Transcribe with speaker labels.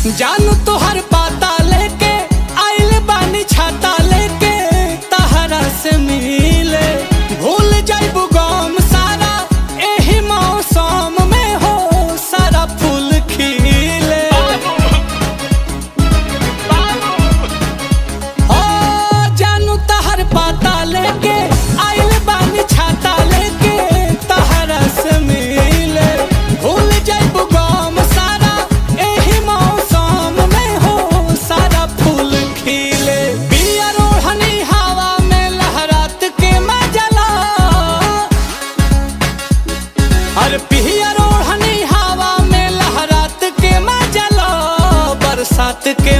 Speaker 1: जानू तोहर पाता लेके आइल बानी छाता लेके तहरा से मिले। भूल जाइबू गम सारा एही मौसम में हो सारा फूल खिले। हो जानू तोहर पाता लेके आइल बानी छाता लेके तहरा से मिले। भूल जाइबू गम सारा एही मौसम में हो सारा फूल खिले। पिया रोहनी हवा में लहरात के मजला। अरे पिया रोहनी हवा में लहरात के मजला बरसात के